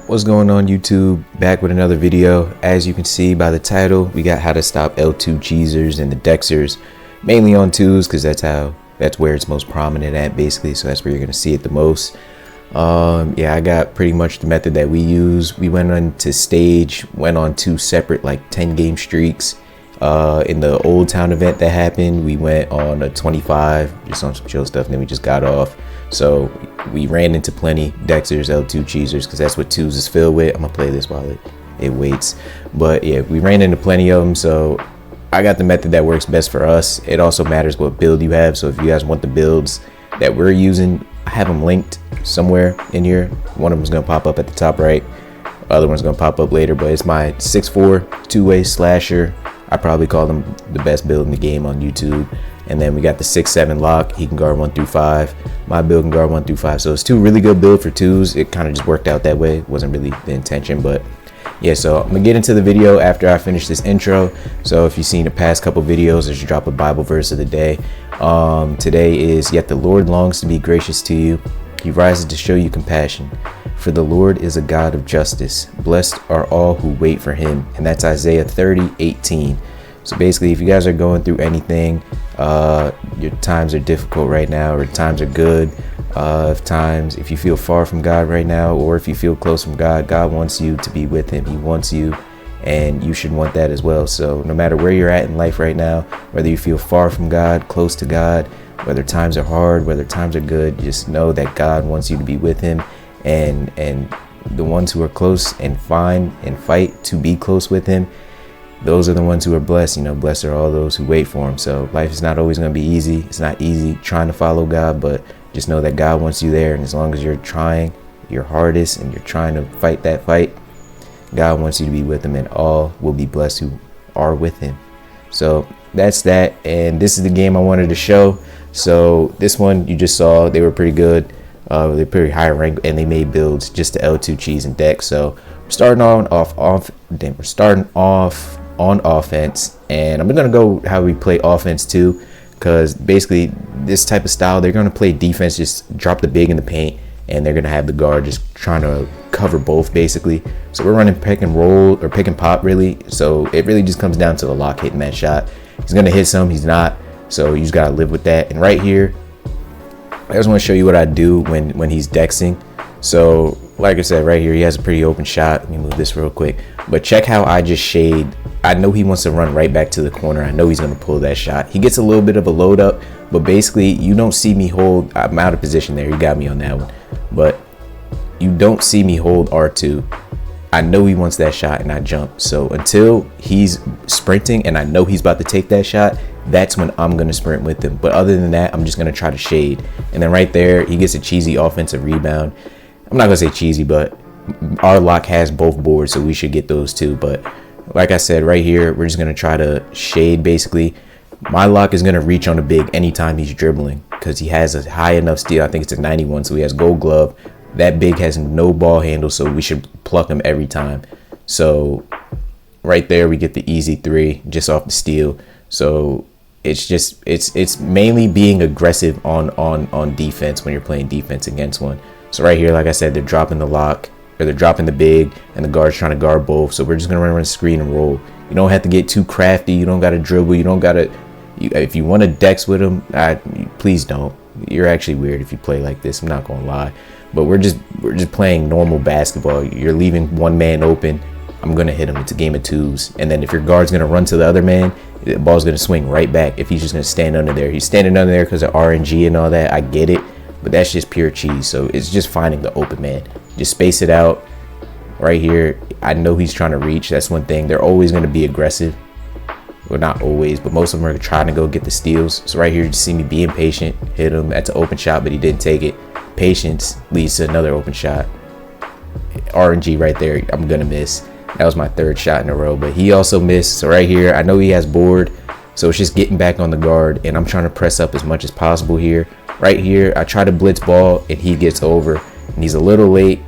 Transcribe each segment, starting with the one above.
What's going on, YouTube? Back with another video. As you can see by the title, we got how to stop L2 cheesers and the dexers, mainly on twos, because that's where it's most prominent at, basically. So that's where you're gonna see it the most. Yeah, I got pretty much the method that we use. We went on to stage, went on two separate like 10-game streaks. In the Old Town event that happened, we went on a 25, just on some chill stuff, and then we just got off. So we ran into plenty dexers, L2 cheesers, because that's what twos is filled with. I'm gonna play this while it waits. But yeah, we ran into plenty of them. So I got the method that works best for us. It also matters what build you have. So if you guys want the builds that we're using, I have them linked somewhere in here. One of them is gonna pop up at the top right. Other one's gonna pop up later. But it's my 6'4" two-way slasher. I probably call them the best build in the game on YouTube. And then we got the 6'7" lock. He can guard 1 through 5. My build can guard 1 through 5. So it's two really good build for twos. It kind of just worked out that way. It wasn't really the intention, but yeah. So I'm gonna get into the video after I finish this intro. So if you've seen the past couple videos, I should drop a Bible verse of the day. Today is, "Yet the Lord longs to be gracious to you. He rises to show you compassion. For the Lord is a God of justice. Blessed are all who wait for him." And that's Isaiah 30:18. So basically, if you guys are going through anything, your times are difficult right now, or times are good. If you feel far from God right now, or if you feel close from God, God wants you to be with him. He wants you, and you should want that as well. So no matter where you're at in life right now, whether you feel far from God, close to God, whether times are hard, whether times are good, just know that God wants you to be with him. And the ones who are close and find and fight to be close with him, those are the ones who are blessed. You know, blessed are all those who wait for him. So life is not always going to be easy. It's not easy trying to follow God, but just know that God wants you there. And as long as you're trying your hardest and you're trying to fight that fight, God wants you to be with him, and all will be blessed who are with him. So that's that. And this is the game I wanted to show. So this one you just saw, they were pretty good. They're pretty high rank, and they made builds just to L2 cheese and deck. So we're starting off on offense, and I'm gonna go how we play offense too, because basically this type of style, they're gonna play defense, just drop the big in the paint, and they're gonna have the guard just trying to cover both basically. So we're running pick and roll, or pick and pop really. So it really just comes down to the lock hitting that shot. He's gonna hit some, he's not. So you just gotta live with that. And right here, I just want to show you what I do when he's dexing. So like I said, right here he has a pretty open shot. Let me move this real quick. But check how I just shade. I know he wants to run right back to the corner. I know he's going to pull that shot. He gets a little bit of a load up, but basically you don't see me hold. I'm out of position there. You got me on that one. But you don't see me hold R2. I know he wants that shot, and I jump. So until he's sprinting and I know he's about to take that shot, that's when I'm going to sprint with him. But other than that, I'm just going to try to shade. And then right there, he gets a cheesy offensive rebound. I'm not going to say cheesy, but our lock has both boards, so we should get those too. But like I said, right here, we're just going to try to shade basically. My lock is going to reach on the big anytime he's dribbling, because he has a high enough steal. I think it's a 91, so he has gold glove. That big has no ball handle, so we should pluck him every time. So right there, we get the easy 3 just off the steal. So it's mainly being aggressive on defense when you're playing defense against one. So right here, like I said, they're dropping the lock, or they're dropping the big, and the guard's trying to guard both. So we're just gonna run a screen and roll. You don't have to get too crafty. You don't gotta dribble. You don't gotta. If you want to dex with them, please don't. You're actually weird if you play like this. I'm not gonna lie. But we're just playing normal basketball. You're leaving one man open, I'm gonna hit him. It's a game of twos. And then if your guard's gonna run to the other man, the ball's gonna swing right back. If he's just gonna stand under there, he's standing under there because of RNG and all that. I get it, but that's just pure cheese. So it's just finding the open man. Just space it out. Right here, I know he's trying to reach. That's one thing. They're always gonna be aggressive. Well, not always, but most of them are trying to go get the steals. So right here, you just see me being patient. Hit him. That's an open shot, but he didn't take it. Patience leads to another open shot. RNG right there, I'm gonna miss. That was my 3rd shot in a row, but he also missed. So right here, I know he has board, so it's just getting back on the guard, and I'm trying to press up as much as possible here. Right here, I try to blitz ball, and he gets over, and he's a little late.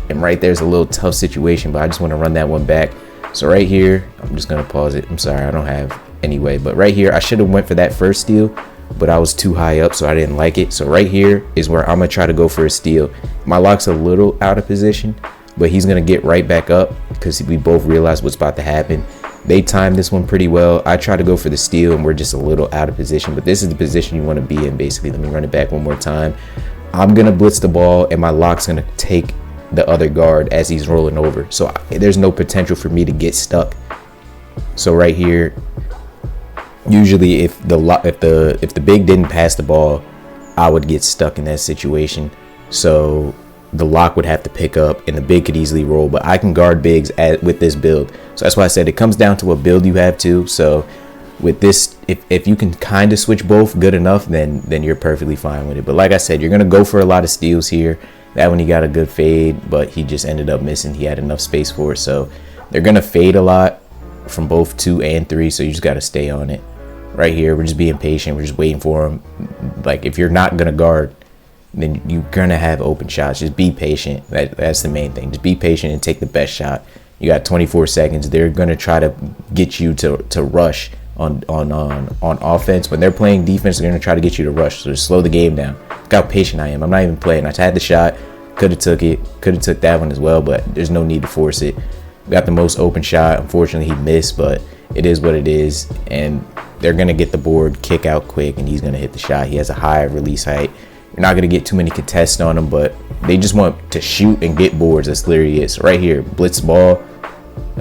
And right there's a little tough situation, but I just want to run that one back. So right here, I'm just gonna pause it. I'm sorry, I don't have anyway, but right here, I should have went for that first steal, but I was too high up, so I didn't like it. So right here is where I'm gonna try to go for a steal. My lock's a little out of position, but he's gonna get right back up because we both realize what's about to happen. They timed this one pretty well. I try to go for the steal and we're just a little out of position, but this is the position you want to be in basically. Let me run it back one more time. I'm gonna blitz the ball and my lock's gonna take the other guard as he's rolling over, so there's no potential for me to get stuck. So right here, usually if the big didn't pass the ball, I would get stuck in that situation. So the lock would have to pick up and the big could easily roll, but I can guard bigs with this build. So that's why I said it comes down to what build you have too. So with this, if you can kind of switch both good enough, then you're perfectly fine with it. But like I said, you're gonna go for a lot of steals here. That one he got a good fade, but he just ended up missing. He had enough space for it. So they're gonna fade a lot from both 2 and 3, so you just got to stay on it. Right here, we're just being patient. We're just waiting for him. Like, if you're not gonna guard, then you're gonna have open shots. Just be patient. That's the main thing. Just be patient and take the best shot. You got 24 seconds. They're gonna try to get you to rush on offense. When they're playing defense, they're gonna try to get you to rush. So just slow the game down. Look how patient I am. I'm not even playing. I had the shot. Could have took it. Could have took that one as well, but there's no need to force it. Got the most open shot. Unfortunately, he missed, but it is what it is. And they're gonna get the board, kick out quick, and he's gonna hit the shot. He has a high release height. You're not gonna get too many contests on him, but they just want to shoot and get boards. That's literally it. So right here, blitz ball.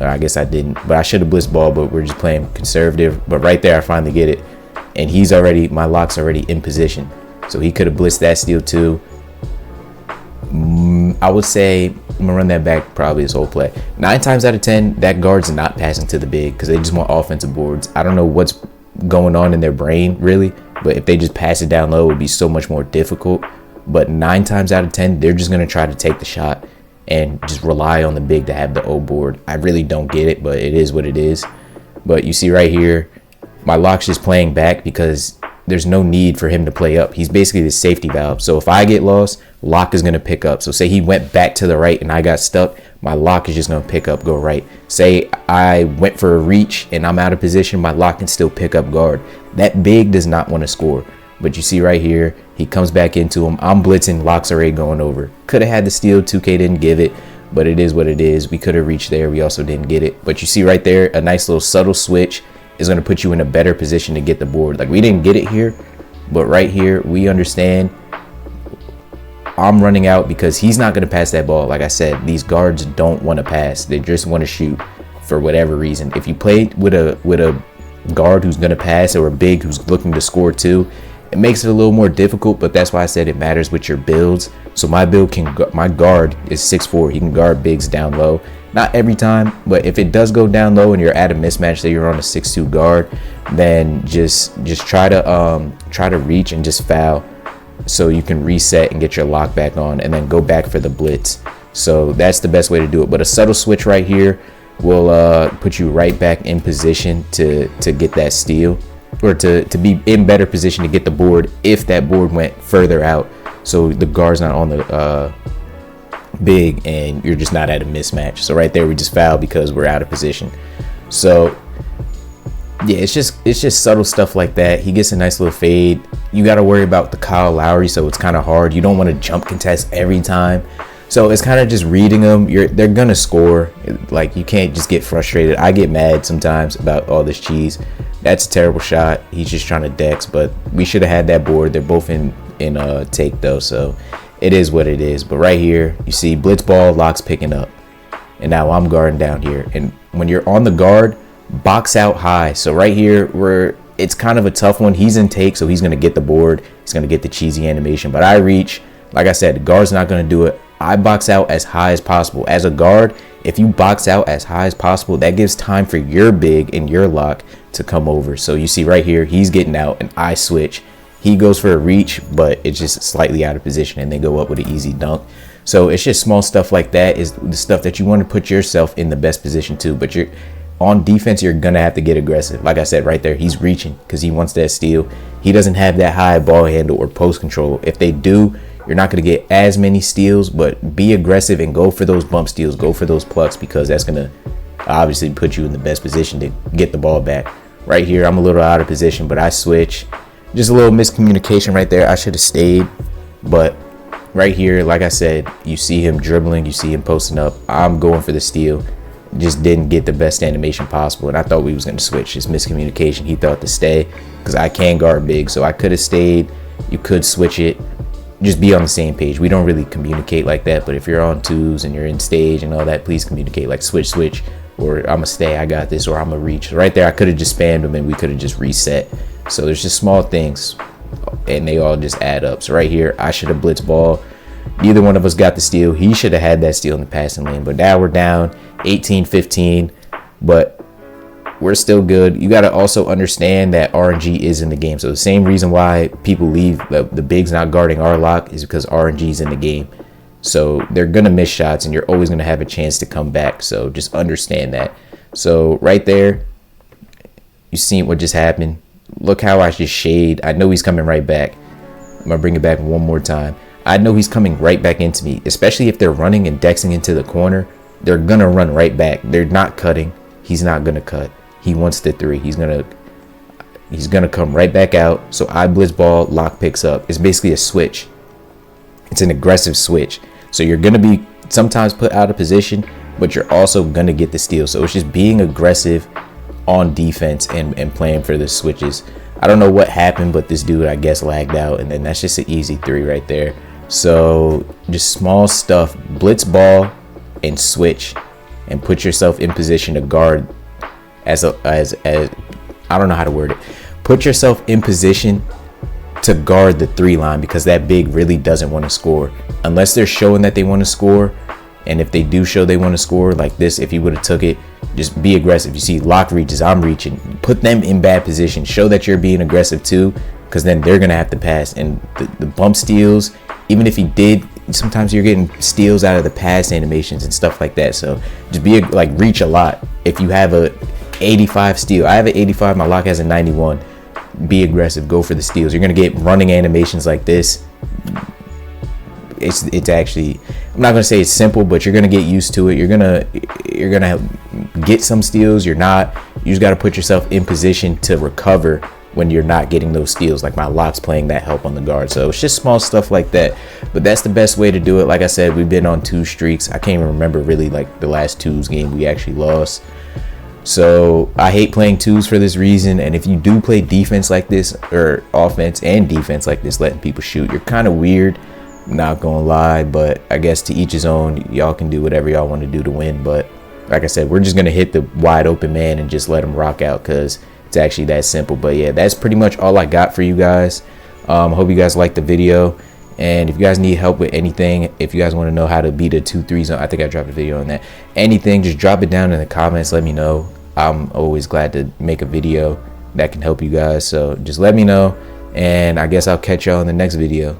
I guess I didn't, but I should have blitzed ball, but we're just playing conservative. But right there, I finally get it. And he's already, my lock's already in position. So he could have blitzed that steal too. I would say, I'm gonna run that back probably this whole play. 9 times out of 10, that guard's not passing to the big because they just want offensive boards. I don't know what's going on in their brain really, but if they just pass it down low, it would be so much more difficult. But 9 times out of 10, they're just gonna try to take the shot and just rely on the big to have the O board. I really don't get it, but it is what it is. But you see right here, my lock's just playing back because there's no need for him to play up. He's basically the safety valve. So if I get lost, lock is going to pick up. So say he went back to the right and I got stuck, my lock is just going to pick up, go right. Say I went for a reach and I'm out of position, my lock can still pick up guard. That big does not want to score. But you see right here, he comes back into him. I'm blitzing, lock's already going over. Could have had the steal, 2K didn't give it, but it is what it is. We could have reached there, we also didn't get it. But you see right there, a nice little subtle switch is going to put you in a better position to get the board. Like, we didn't get it here, but right here, we understand I'm running out because he's not going to pass that ball. Like I said, these guards don't want to pass. They just want to shoot for whatever reason. If you play with a guard who's going to pass or a big who's looking to score too, it makes it a little more difficult, but that's why I said it matters with your builds. So my build my guard is 6'4". He can guard bigs down low. Not every time, but if it does go down low and you're at a mismatch, say you're on a 6'2" guard, then just try to reach and just foul so you can reset and get your lock back on and then go back for the blitz. So that's the best way to do it. But a subtle switch right here will put you right back in position to get that steal, or to be in better position to get the board if that board went further out, so the guard's not on the big and you're just not at a mismatch. So right there we just fouled because we're out of position. So yeah, it's just subtle stuff like that. He gets a nice little fade. You got to worry about the Kyle Lowry, so it's kind of hard. You don't want to jump contest every time, so it's kind of just reading them. They're gonna score. Like, you can't just get frustrated. I get mad sometimes about all this cheese. That's a terrible shot. He's just trying to dex, but we should have had that board. They're both in take though, so it is what it is. But right here, you see blitz ball, lock's picking up, and now I'm guarding down here. And when you're on the guard, box out high. So right here, it's kind of a tough one. He's in take, so he's gonna get the board. He's gonna get the cheesy animation. But I reach. Like I said, the guard's not gonna do it. I box out as high as possible. As a guard, if you box out as high as possible, that gives time for your big and your lock to come over. So you see right here, he's getting out and I switch. He goes for a reach, but it's just slightly out of position and they go up with an easy dunk. So it's just small stuff like that is the stuff that you want to put yourself in the best position to. But you're on defense, you're gonna have to get aggressive. Like I said right there, he's reaching because he wants that steal. He doesn't have that high ball handle or post control. If they do, you're not going to get as many steals, but be aggressive and go for those bump steals, go for those plucks, because that's going to obviously put you in the best position to get the ball back. Right here, I'm a little out of position, but I switch. Just a little miscommunication right there. I should have stayed, but right here, like I said, you see him dribbling, you see him posting up. I'm going for the steal. Just didn't get the best animation possible, and I thought we was going to switch. Just miscommunication. He thought to stay because I can guard big, so I could have stayed. You could switch it. Just be on the same page. We don't really communicate like that, but if you're on twos and you're in stage and all that, please communicate like switch, or I'm gonna stay, I got this, or I'm gonna reach. Right there, I could have just spammed him and we could have just reset. So there's just small things and they all just add up. So right here, I should have blitz ball. Neither one of us got the steal. He should have had that steal in the passing lane, but now we're down 18-15, but we're still good. You got to also understand that RNG is in the game. So the same reason why people leave the bigs not guarding our lock is because RNG is in the game. So they're going to miss shots and you're always going to have a chance to come back. So just understand that. So right there, you seen what just happened. Look how I just shade. I know he's coming right back. I'm going to bring it back one more time. I know he's coming right back into me, especially if they're running and dexing into the corner. They're going to run right back. They're not cutting. He's not going to cut. He wants the three. He's gonna come right back out. So I blitz ball, lock picks up. It's basically a switch. It's an aggressive switch. So you're gonna be sometimes put out of position, but you're also gonna get the steal. So it's just being aggressive on defense and playing for the switches. I don't know what happened, but this dude I guess lagged out, and then that's just an easy three right there. So just small stuff. Blitz ball and switch and put yourself in position to guard. As I don't know how to word it. Put yourself in position to guard the three line, because that big really doesn't want to score unless they're showing that they want to score. And if they do show they want to score like this, if he would have took it, just be aggressive. You see lock reaches, I'm reaching, put them in bad position, show that you're being aggressive too, because then they're gonna have to pass. And the bump steals, even if he did, sometimes you're getting steals out of the pass animations and stuff like that. So just be like reach a lot. If you have a 85 steal, I have an 85, my lock has a 91. Be aggressive, go for the steals. You're gonna get running animations like this. It's actually, I'm not gonna say it's simple, but you're gonna get used to it. You're gonna get some steals. You just gotta put yourself in position to recover when you're not getting those steals. Like my lock's playing that help on the guard. So it's just small stuff like that, but that's the best way to do it. Like I said, we've been on 2 streaks. I can't even remember really like the last 2's game we actually lost. So I hate playing 2s for this reason. And if you do play defense like this, or offense and defense like this, letting people shoot, you're kind of weird, not gonna lie. But I guess to each his own. Y'all can do whatever y'all want to do to win, but like I said, we're just gonna hit the wide open man and just let him rock out, because it's actually that simple. But yeah, that's pretty much all I got for you guys. Hope you guys liked the video. And if you guys need help with anything, if you guys want to know how to beat a 2-3 zone, I think I dropped a video on that. Anything, just drop it down in the comments. Let me know. I'm always glad to make a video that can help you guys. So just let me know. And I guess I'll catch y'all in the next video.